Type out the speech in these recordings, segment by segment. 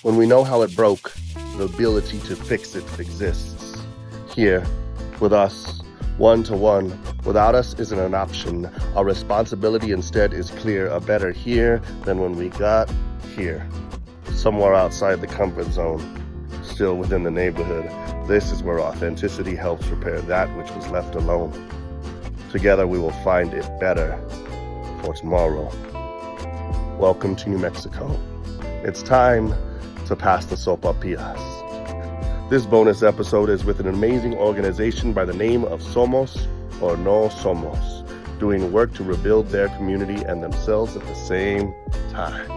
When we know how it broke, the ability to fix it exists. Here, with us, one-to-one, without us isn't an option. Our responsibility instead is clear, a better here than when we got here. Somewhere outside the comfort zone, still within the neighborhood. This is where authenticity helps repair that which was left alone. Together we will find it better for tomorrow. Welcome to New Mexico. It's time to pass the Sopapillas. This bonus episode is with an amazing organization by the name of Somos or No Somos, doing work to rebuild their community and themselves at the same time.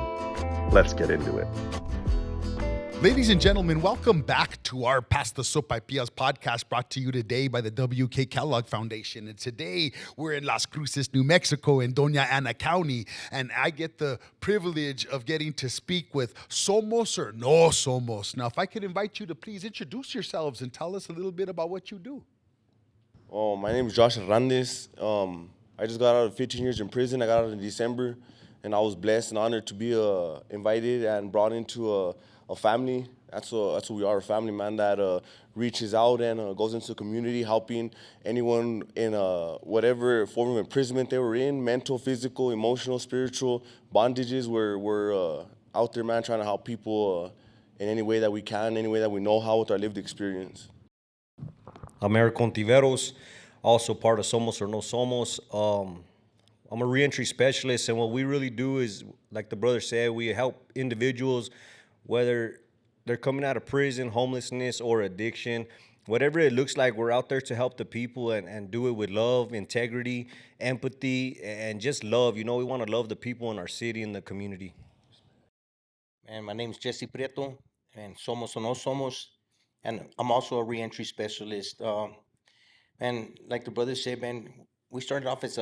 Let's get into it. Ladies and gentlemen, welcome back to our Pass the Sopapillas podcast, brought to you today by the W.K. Kellogg Foundation. And today we're in Las Cruces, New Mexico, in Doña Ana County. And I get the privilege of getting to speak with Somos or No Somos. Now, if I could invite you to please introduce yourselves and tell us a little bit about what you do. Oh, my name is Josh Hernandez. I just got out of 15 years in prison. I got out in December, and I was blessed and honored to be invited and brought into a family. That's what we are, a family, man, that reaches out and goes into the community, helping anyone in whatever form of imprisonment they were in, mental, physical, emotional, spiritual bondages. We're out there, man, trying to help people in any way that we can, any way that we know how with our lived experience. I'm Eric Ontiveros, also part of Somos or No Somos. I'm a reentry specialist, and what we really do is, like the brother said, we help individuals, whether they're coming out of prison, homelessness, or addiction. Whatever it looks like, we're out there to help the people and do it with love, integrity, empathy, and just love. You know, we want to love the people in our city and the community. And my name is Jesse Prieto, and Somos or No Somos, and I'm also a reentry specialist. And like the brother said, man, we started off as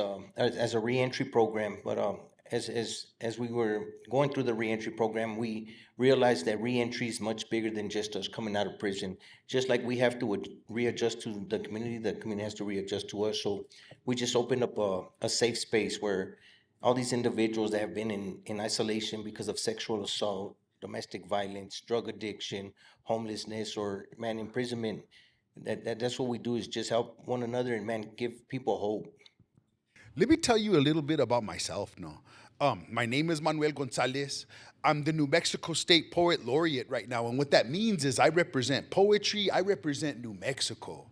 a reentry program, but as we were going through the reentry program, we realized that reentry is much bigger than just us coming out of prison. Just like we have to readjust to the community has to readjust to us. So we just opened up a safe space where all these individuals that have been in isolation because of sexual assault, domestic violence, drug addiction, homelessness, or man imprisonment, that's what we do, is just help one another and, man, give people hope. Let me tell you a little bit about myself now. My name is Manuel González. I'm the New Mexico State Poet Laureate right now. And what that means is I represent poetry, I represent New Mexico.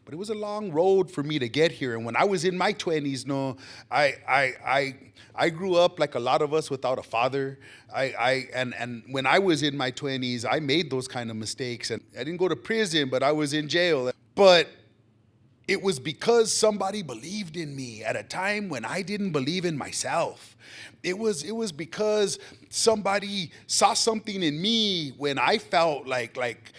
But it was a long road for me to get here. And when I was in my 20s, I grew up like a lot of us without a father. And when I was in my 20s, I made those kind of mistakes. And I didn't go to prison, but I was in jail. But it was because somebody believed in me at a time when I didn't believe in myself. It was because somebody saw something in me when I felt like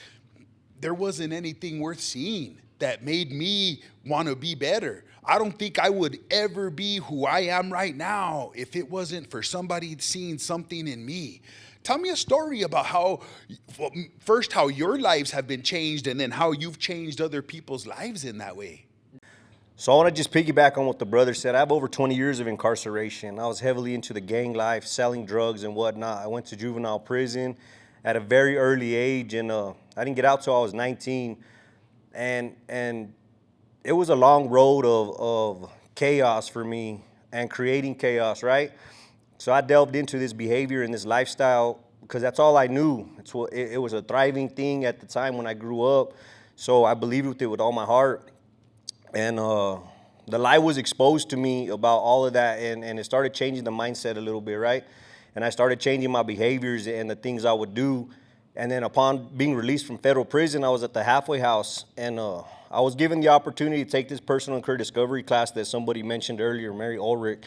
there wasn't anything worth seeing that made me want to be better. I don't think I would ever be who I am right now if it wasn't for somebody seeing something in me. Tell me a story about how your lives have been changed, and then how you've changed other people's lives in that way. So I want to just piggyback on what the brother said. I have over 20 years of incarceration. I was heavily into the gang life, selling drugs and whatnot. I went to juvenile prison at a very early age, and I didn't get out till I was 19. And it was a long road of chaos for me and creating chaos, right? So I delved into this behavior and this lifestyle because that's all I knew. It was a thriving thing at the time when I grew up. So I believed with it with all my heart. And the light was exposed to me about all of that, and it started changing the mindset a little bit, right? And I started changing my behaviors and the things I would do. And then upon being released from federal prison, I was at the halfway house, and I was given the opportunity to take this personal and career discovery class that somebody mentioned earlier, Mary Ulrich.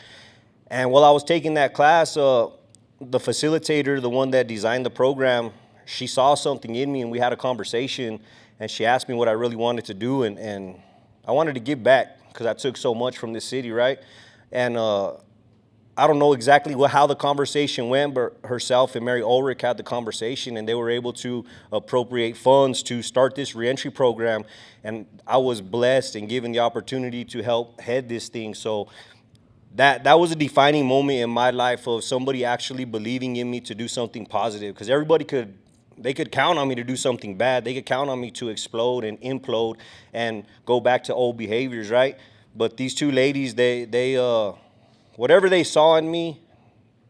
And while I was taking that class, the facilitator, the one that designed the program, she saw something in me, and we had a conversation, and she asked me what I really wanted to do, and I wanted to give back because I took so much from this city, right? And I don't know exactly how the conversation went, but herself and Mary Ulrich had the conversation, and they were able to appropriate funds to start this reentry program. And I was blessed and given the opportunity to help head this thing. So that was a defining moment in my life of somebody actually believing in me to do something positive, because everybody could they could count on me to do something bad. They could count on me to explode and implode and go back to old behaviors, right? But these two ladies, they whatever they saw in me,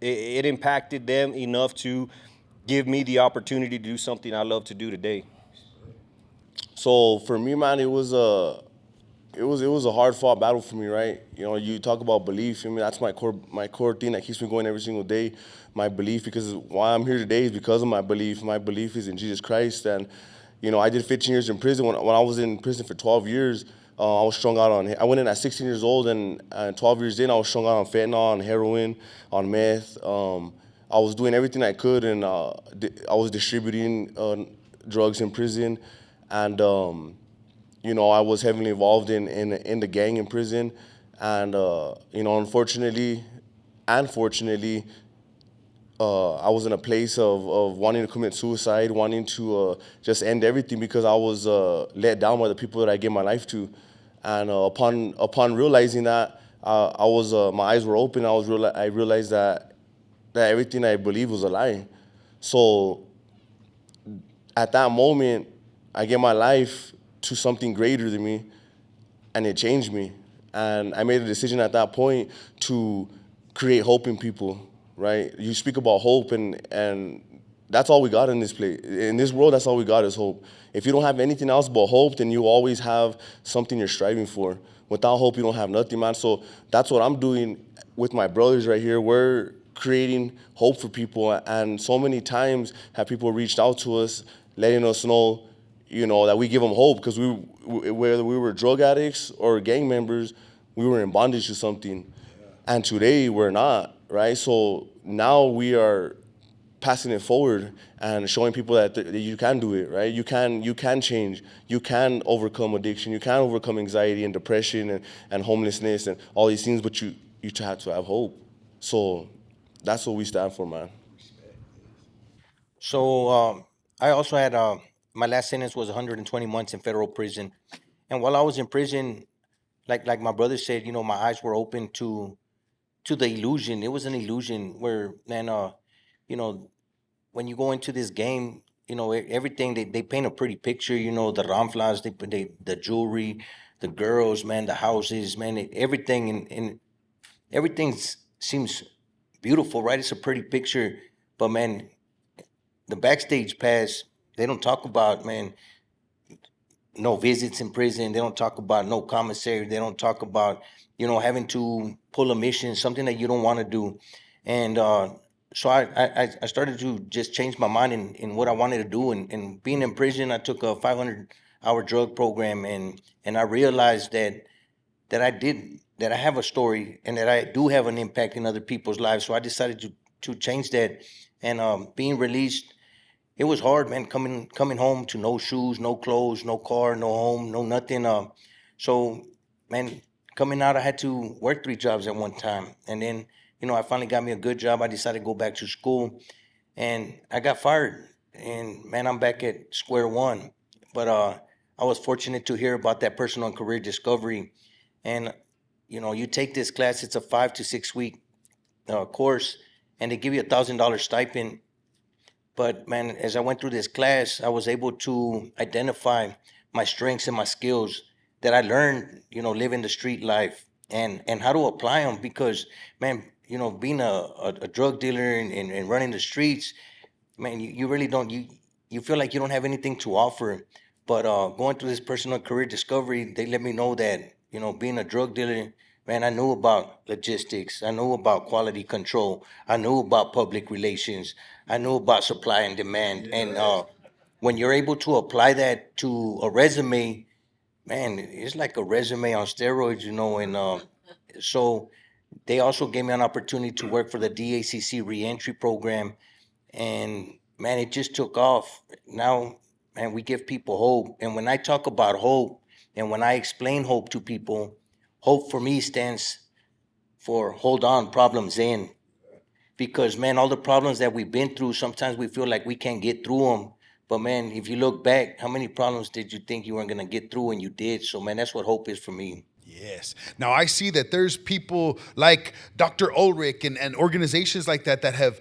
it impacted them enough to give me the opportunity to do something I love to do today. So for me, man, it was a hard fought battle for me, right? You know, you talk about belief. I mean, that's my core thing that keeps me going every single day. My belief, because why I'm here today is because of my belief. My belief is in Jesus Christ, and you know, I did 15 years in prison. When I was in prison for 12 years, I was strung out on. I went in at 16 years old, and 12 years in, I was strung out on fentanyl, on heroin, on meth. I was doing everything I could, and I was distributing drugs in prison, and you know, I was heavily involved in the gang in prison, and you know, unfortunately, and fortunately, I was in a place of wanting to commit suicide, wanting to just end everything because I was let down by the people that I gave my life to, and upon realizing that, I was my eyes were open. I realized that everything I believed was a lie. So at that moment, I gave my life to something greater than me, and it changed me. And I made a decision at that point to create hope in people, right? You speak about hope, and that's all we got in this place. In this world, that's all we got is hope. If you don't have anything else but hope, then you always have something you're striving for. Without hope, you don't have nothing, man. So that's what I'm doing with my brothers right here. We're creating hope for people, and so many times have people reached out to us, letting us know, you know, that we give them hope because whether we were drug addicts or gang members, we were in bondage to something, and today we're not, right? So now we are passing it forward and showing people that you can do it, right? You can change, you can overcome addiction, you can overcome anxiety and depression and homelessness and all these things, but you have to have hope. So that's what we stand for, man. So I also had my last sentence was 120 months in federal prison, and while I was in prison, like my brother said, you know, my eyes were open to the illusion. It was an illusion where, man, you know, when you go into this game, you know, everything they paint a pretty picture. You know, the ramflas, they the jewelry, the girls, man, the houses, man, everything, and everything seems beautiful, right? It's a pretty picture, but man, the backstage pass, they don't talk about, man, no visits in prison. They don't talk about no commissary. They don't talk about, you know, having to pull a mission, something that you don't want to do. And so I started to just change my mind in what I wanted to do. And being in prison, I took a 500-hour drug program, and I realized that I have a story and that I do have an impact in other people's lives. So I decided to change that. And being released, it was hard, man. Coming home to no shoes, no clothes, no car, no home, no nothing. So, man, coming out, I had to work 3 jobs at one time, and then, you know, I finally got me a good job. I decided to go back to school, and I got fired. And man, I'm back at square one. But I was fortunate to hear about that personal and career discovery, and you know, you take this class. It's a 5 to 6 week course, and they give you $1,000 stipend. But man, as I went through this class, I was able to identify my strengths and my skills that I learned, you know, living the street life, and how to apply them. Because man, you know, being a drug dealer and running the streets, man, you really don't, you feel like you don't have anything to offer. But going through this personal career discovery, they let me know that, you know, being a drug dealer, man, I knew about logistics, I knew about quality control, I knew about public relations, I knew about supply and demand. And when you're able to apply that to a resume, man, it's like a resume on steroids, you know. And so they also gave me an opportunity to work for the DACC reentry program, and man, it just took off. Now, man, we give people hope. And when I talk about hope, and when I explain hope to people, hope for me stands for hold on, problems in. Because man, all the problems that we've been through, sometimes we feel like we can't get through them. But man, if you look back, how many problems did you think you weren't gonna get through, and you did? So man, that's what hope is for me. Yes. Now I see that there's people like Dr. Ulrich and organizations like that that have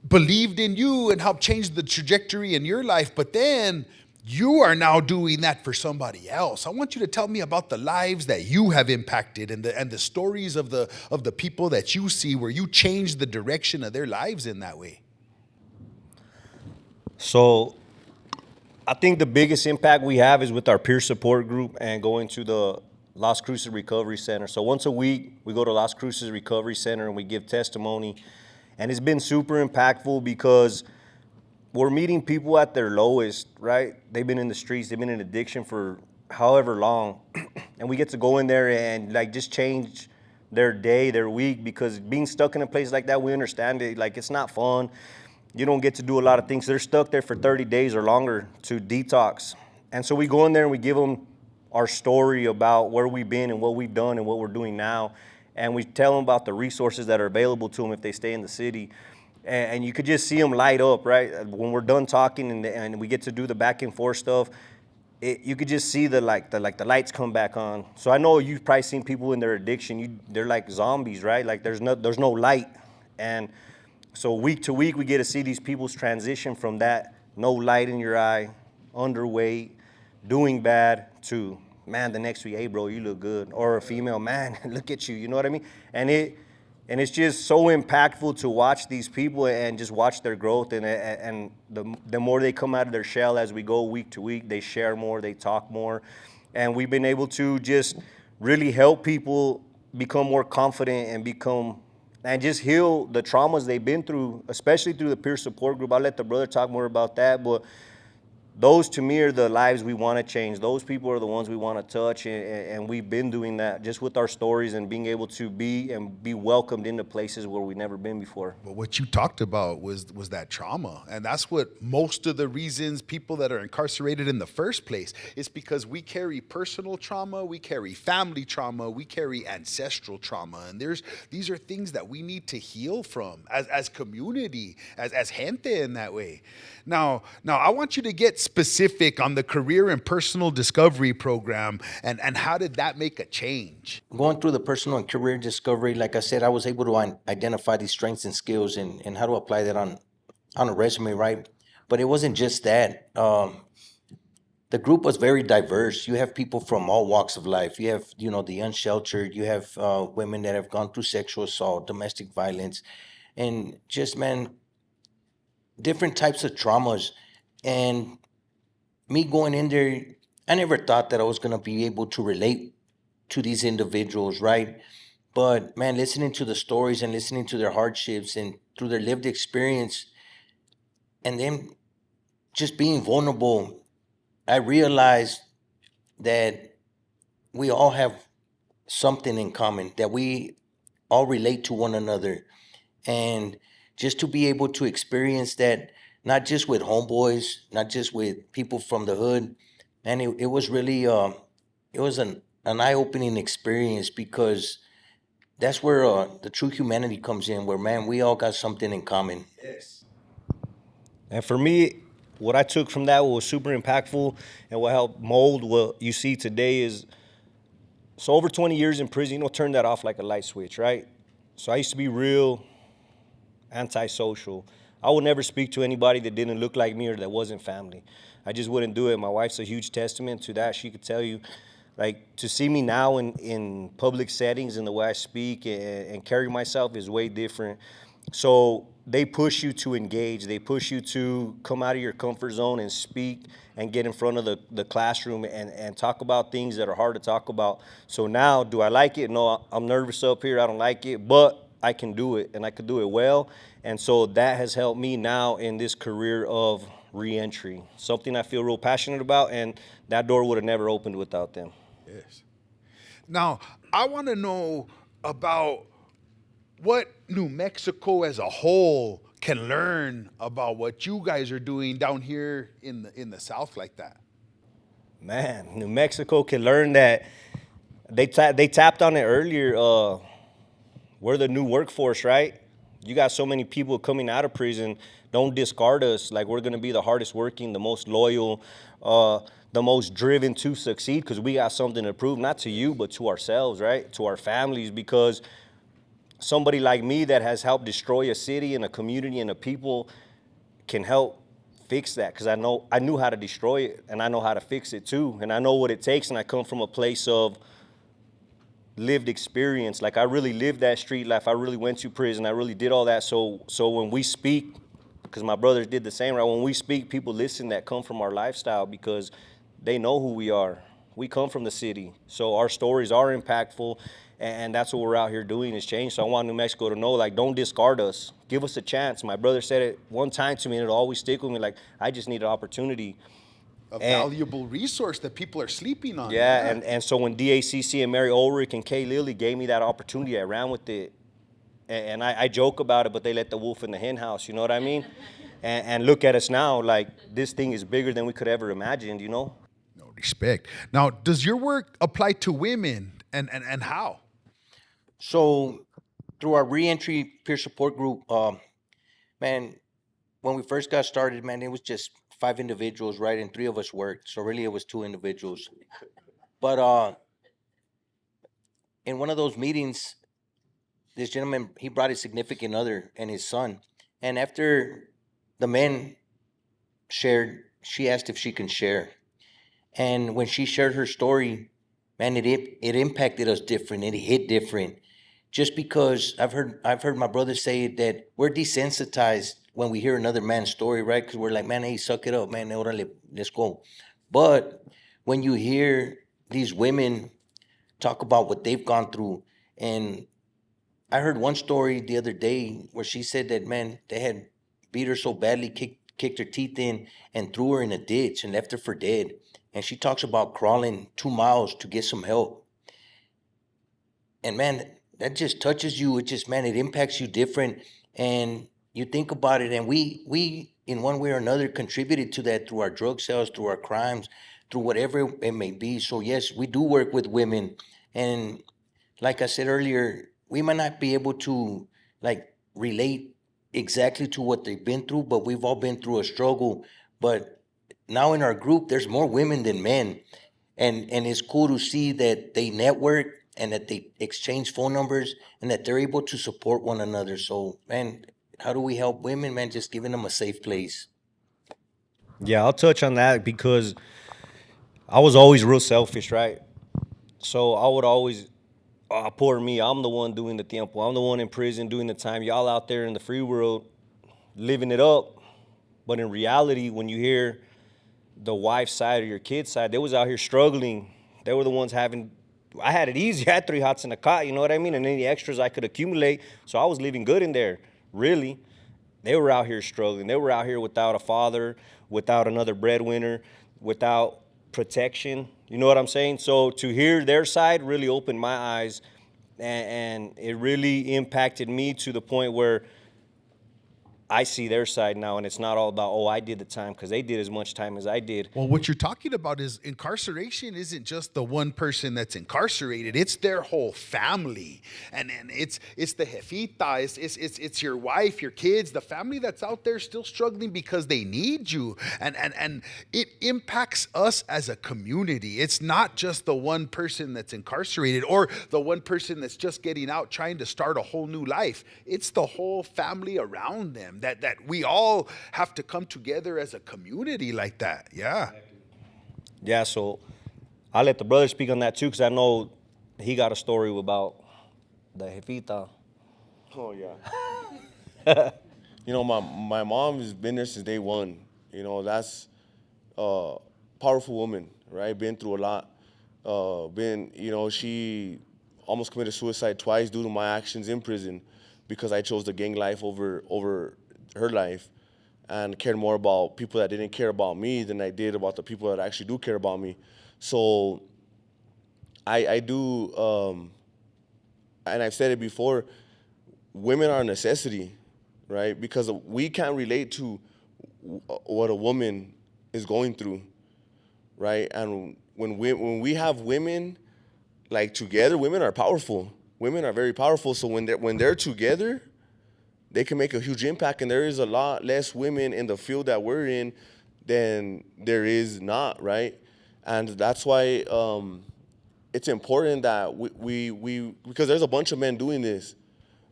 believed in you and helped change the trajectory in your life, but then you are now doing that for somebody else. I want you to tell me about the lives that you have impacted and the stories of the people that you see where you changed the direction of their lives in that way. So I think the biggest impact we have is with our peer support group and going to the Las Cruces Recovery Center. So once a week, we go to Las Cruces Recovery Center and we give testimony. And it's been super impactful because we're meeting people at their lowest, right? They've been in the streets, they've been in addiction for however long. And we get to go in there and like just change their day, their week, because being stuck in a place like that, we understand it. Like, it's not fun. You don't get to do a lot of things. They're stuck there for 30 days or longer to detox. And so we go in there and we give them our story about where we've been and what we've done and what we're doing now. And we tell them about the resources that are available to them if they stay in the city. And you could just see them light up, right? When we're done talking and we get to do the back and forth stuff, you could just see the lights come back on. So I know you've probably seen people in their addiction. They're like zombies, right? Like there's no light. And so week to week, we get to see these people's transition from that no light in your eye, underweight, doing bad, to, man, the next week, hey, bro, you look good. Or a female, man, look at you, you know what I mean? And it's just so impactful to watch these people and just watch their growth. And the more they come out of their shell as we go week to week, they share more, they talk more. And we've been able to just really help people become more confident and just heal the traumas they've been through, especially through the peer support group. I'll let the brother talk more about that, but those to me are the lives we want to change. Those people are the ones we want to touch, and we've been doing that just with our stories and being able to be welcomed into places where we've never been before. But what you talked about was that trauma, and that's what most of the reasons people that are incarcerated in the first place is because we carry personal trauma, we carry family trauma, we carry ancestral trauma, and these are things that we need to heal from as community, as gente in that way. Now I want you to get specific on the career and personal discovery program and how did that make a change? Going through the personal and career discovery, like I said, I was able to identify these strengths and skills and how to apply that on a resume, right? But it wasn't just that. The group was very diverse. You have people from all walks of life. You have, the unsheltered. You have women that have gone through sexual assault, domestic violence, and just, man, different types of traumas. And me going in there, I never thought that I was going to be able to relate to these individuals, right? But, man, listening to the stories and listening to their hardships and through their lived experience and them just being vulnerable, I realized that we all have something in common, that we all relate to one another. And just to be able to experience that, not just with homeboys, not just with people from the hood, and it was really, it was an eye-opening experience, because that's where the true humanity comes in, where, man, we all got something in common. Yes. And for me, what I took from that, what was super impactful and what helped mold what you see today is, so over 20 years in prison, turn that off like a light switch, right? So I used to be real antisocial. I would never speak to anybody that didn't look like me or that wasn't family. I just wouldn't do it. My wife's a huge testament to that. She could tell you, like, to see me now in public settings and the way I speak and carry myself is way different. So they push you to engage. They push you to come out of your comfort zone and speak and get in front of the classroom and talk about things that are hard to talk about. So now, do I like it? No, I'm nervous up here. I don't like it, but I can do it, and I can do it well. And so that has helped me now in this career of reentry, something I feel real passionate about, and that door would have never opened without them. Yes. Now, I want to know about what New Mexico as a whole can learn about what you guys are doing down here in the South like that. Man, New Mexico can learn that. They tapped on it earlier. We're the new workforce, right? You got so many people coming out of prison. Don't discard us. Like, we're going to be the hardest working, the most loyal, the most driven to succeed, because we got something to prove, not to you, but to ourselves, right? To our families, because somebody like me that has helped destroy a city and a community and a people can help fix that, because I knew how to destroy it, and I know how to fix it too, and I know what it takes, and I come from a place of lived experience. Like, I really lived that street life. I really went to prison. I really did all that. So when we speak, because my brothers did the same, right? When we speak, people listen that come from our lifestyle, because they know who we are. We come from the city, so our stories are impactful, and that's what we're out here doing, is change. So I want New Mexico to know, like, don't discard us. Give us a chance. My brother said it one time to me, and it'll always stick with me. Like, I just need an opportunity. A valuable resource that people are sleeping on. Yeah, and so when DACC and Mary Ulrich and Kay Lilly gave me that opportunity, I ran with it. And I joke about it, but they let the wolf in the hen house, you know what I mean? And look at us now, like, this thing is bigger than we could ever imagined, you know? No, respect. Now, does your work apply to women, and how? So, through our reentry peer support group, man, when we first got started, man, it was just 5 individuals, right? And 3 of us worked. So really it was 2 individuals. But in one of those meetings, this gentleman, he brought his significant other and his son. And after the men shared, she asked if she can share. And when she shared her story, man, it impacted us different. It hit different. Just because I've heard my brother say that we're desensitized when we hear another man's story, right? Because we're like, man, hey, suck it up, man. Orale, let's go. But when you hear these women talk about what they've gone through, and I heard one story the other day where she said that, man, they had beat her so badly, kicked her teeth in, and threw her in a ditch and left her for dead. And she talks about crawling 2 miles to get some help. And man, that just touches you. It just, man, it impacts you different. And you think about it, and we in one way or another contributed to that through our drug sales, through our crimes, through whatever it may be. So yes, we do work with women. And like I said earlier, we might not be able to, like, relate exactly to what they've been through, but we've all been through a struggle. But now in our group, there's more women than men. And it's cool to see that they network and that they exchange phone numbers and that they're able to support one another. So, man, how do we help women, man? Just giving them a safe place. Yeah, I'll touch on that, because I was always real selfish, right? So I would always, poor me, I'm the one doing the tiempo. I'm the one in prison doing the time. Y'all out there in the free world living it up. But in reality, when you hear the wife's side or your kid's side, they was out here struggling. They were the ones having, I had it easy. I had 3 hots in a cot, you know what I mean? And any extras I could accumulate. So I was living good in there, really. They were out here struggling. They were out here without a father, without another breadwinner, without protection. You know what I'm saying? So to hear their side really opened my eyes, and it really impacted me to the point where I see their side now, and it's not all about, oh, I did the time, because they did as much time as I did. Well, what you're talking about is incarceration isn't just the one person that's incarcerated; it's their whole family, and it's the jefita, it's your wife, your kids, the family that's out there still struggling because they need you, and it impacts us as a community. It's not just the one person that's incarcerated or the one person that's just getting out trying to start a whole new life. It's the whole family around them. That we all have to come together as a community like that. Yeah. Yeah, so I'll let the brother speak on that too, because I know he got a story about the jefita. Oh, yeah. You know, my mom has been there since day one. You know, that's a powerful woman, right? Been through a lot. She almost committed suicide twice due to my actions in prison, because I chose the gang life over her life, and cared more about people that didn't care about me than I did about the people that actually do care about me. So I do, and I've said it before, women are a necessity, right? Because we can't relate to what a woman is going through, right? And when we have women, like, together, women are powerful. Women are very powerful. So when they're together, they can make a huge impact, and there is a lot less women in the field that we're in than there is not, right? And that's why it's important that we because there's a bunch of men doing this,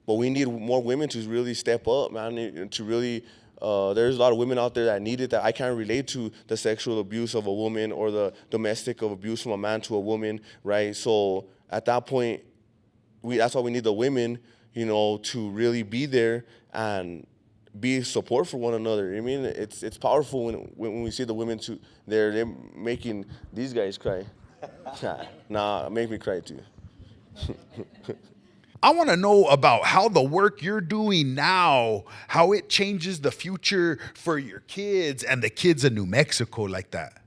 But we need more women to really step up, man, and to really, there's a lot of women out there that need it, that I can't relate to the sexual abuse of a woman or the domestic of abuse from a man to a woman, right? So at that point, that's why we need the women, you know, to really be there and be support for one another. I mean, it's powerful when we see the women they're making these guys cry. Make me cry too. I want to know about how the work you're doing now, how it changes the future for your kids and the kids in New Mexico like that.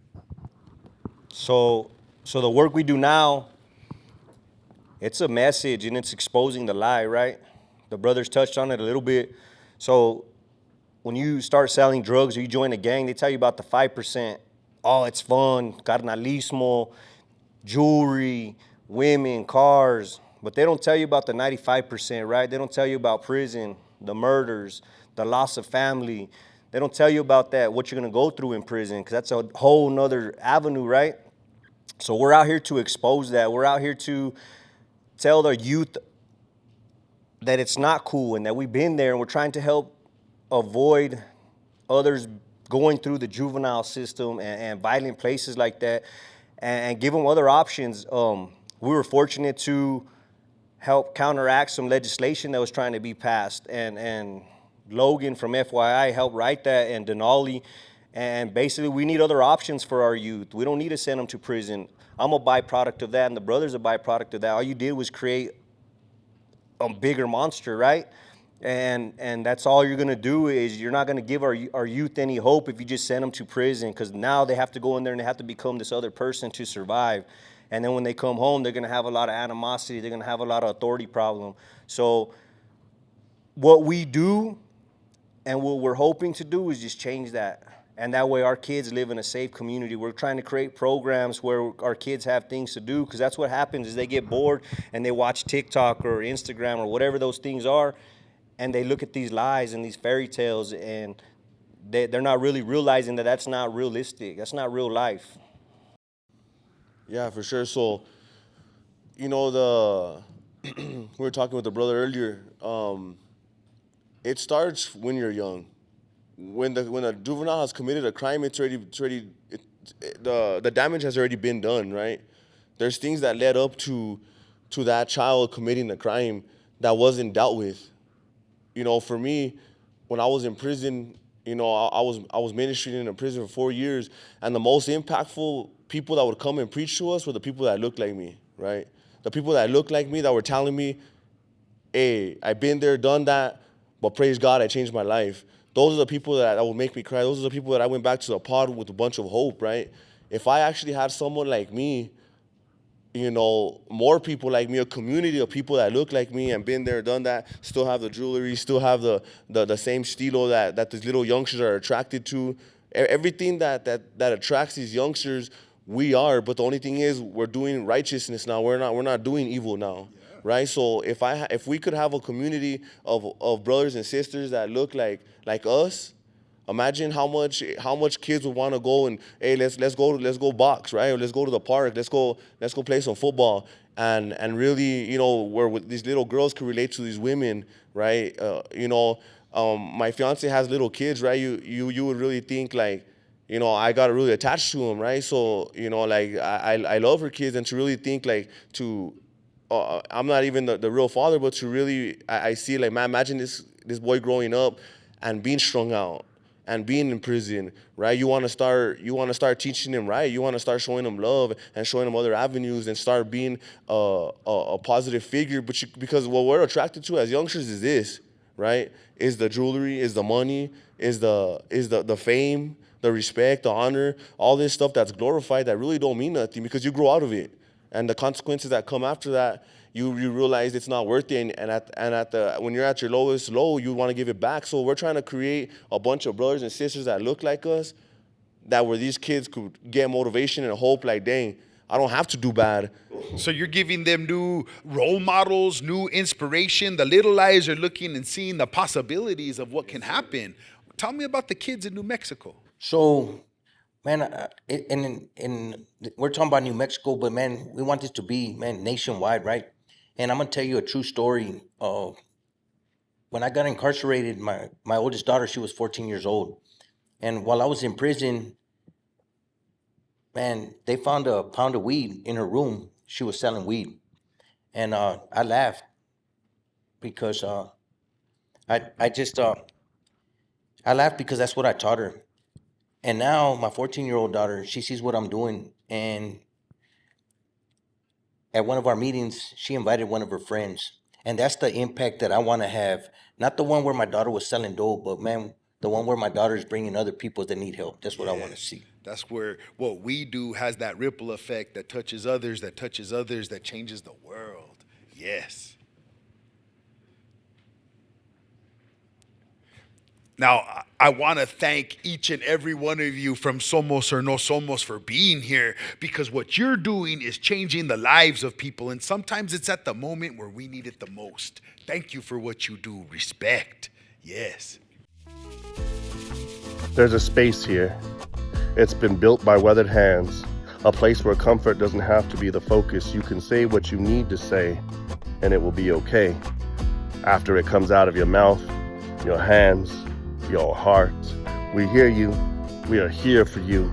So the work we do now, it's a message and it's exposing the lie, right? The brothers touched on it a little bit. So when you start selling drugs or you join a gang, they tell you about the 5%. Oh, it's fun, carnalismo, jewelry, women, cars. But they don't tell you about the 95%, right? They don't tell you about prison, the murders, the loss of family. They don't tell you about that, what you're gonna go through in prison, because that's a whole nother avenue, right? So we're out here to expose that. We're out here to tell the youth that it's not cool and that we've been there, and we're trying to help avoid others going through the juvenile system and violent places like that, and give them other options. We were fortunate to help counteract some legislation that was trying to be passed, and Logan from FYI helped write that, and Denali. And basically, we need other options for our youth. We don't need to send them to prison. I'm a byproduct of that, and the brother's a byproduct of that. All you did was create a bigger monster, right? And that's all you're gonna do. Is you're not gonna give our youth any hope if you just send them to prison, because now they have to go in there and they have to become this other person to survive. And then when they come home, they're gonna have a lot of animosity. They're gonna have a lot of authority problem. So what we do and what we're hoping to do is just change that. And that way our kids live in a safe community. We're trying to create programs where our kids have things to do, because that's what happens is they get bored and they watch TikTok or Instagram or whatever those things are, and they look at these lies and these fairy tales, and they're not really realizing that that's not realistic. That's not real life. Yeah, for sure. So, you know, we were talking with the brother earlier. It starts when you're young. When a juvenile has committed a crime, the damage has already been done, right? There's things that led up to that child committing a crime that wasn't dealt with. You know, for me, when I was in prison, you know, I was ministering in a prison for 4 years, and the most impactful people that would come and preach to us were the people that looked like me, right? The people that looked like me that were telling me, hey, I've been there, done that, but praise God, I changed my life. Those are the people that would make me cry. Those are the people that I went back to the pod with a bunch of hope, right? If I actually had someone like me, you know, more people like me, a community of people that look like me and been there, done that, still have the jewelry, still have the same stilo that these little youngsters are attracted to. Everything that attracts these youngsters, we are. But the only thing is, we're doing righteousness now. We're not doing evil now, right? So if we could have a community of brothers and sisters that look like us. Imagine how much kids would want to go and, hey, let's go box, right? Or let's go to the park, let's go play some football, and really, you know, where these little girls could relate to these women, right? You know, my fiance has little kids, right? You would really think like, you know, I got really attached to them, right? So, you know, like I love her kids, and to really think like I'm not even the real father, but to really I see like, man, imagine this boy growing up and being strung out and being in prison, right? You want to start teaching them right. You want to start showing them love and showing them other avenues, and start being a positive figure. Because what we're attracted to as youngsters is this, right? Is the jewelry, is the money, is the fame, the respect, the honor, all this stuff that's glorified that really don't mean nothing, because you grow out of it, and the consequences that come after that, you realize it's not worth it, and when you're at your lowest low, you want to give it back. So we're trying to create a bunch of brothers and sisters that look like us, that where these kids could get motivation and hope, like, dang, I don't have to do bad. So you're giving them new role models, new inspiration. The little eyes are looking and seeing the possibilities of what can happen. Tell me about the kids in New Mexico. So, man, we're talking about New Mexico, but man, we want this to be, man, nationwide, right? And I'm gonna tell you a true story. when I got incarcerated, my oldest daughter, she was 14 years old. And while I was in prison, man, they found a pound of weed in her room. She was selling weed. And I laughed because I laughed because that's what I taught her. And now my 14-year-old daughter, she sees what I'm doing. And at one of our meetings, she invited one of her friends. And that's the impact that I want to have. Not the one where my daughter was selling dope, but man, the one where my daughter is bringing other people that need help. That's what I want to see. That's where what we do has that ripple effect that touches others, that changes the world. Yes. Now, I want to thank each and every one of you from Somos or No Somos for being here, because what you're doing is changing the lives of people, and sometimes it's at the moment where we need it the most. Thank you for what you do. Respect. Yes. There's a space here. It's been built by weathered hands, a place where comfort doesn't have to be the focus. You can say what you need to say, and it will be okay. After it comes out of your mouth, your hands, your heart, we hear you. We are here for you.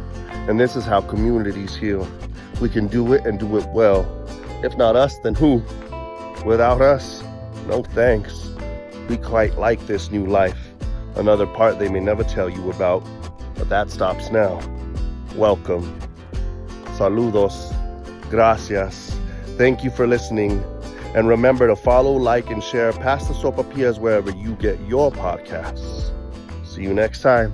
And this is how communities heal. We can do it and do it well. If not us, then who? Without us, no thanks. We quite like this new life. Another part they may never tell you about, but that stops now. Welcome. Saludos. Gracias. Thank you for listening. And remember to follow, like, and share Pass the Sopapillas wherever you get your podcasts. See you next time.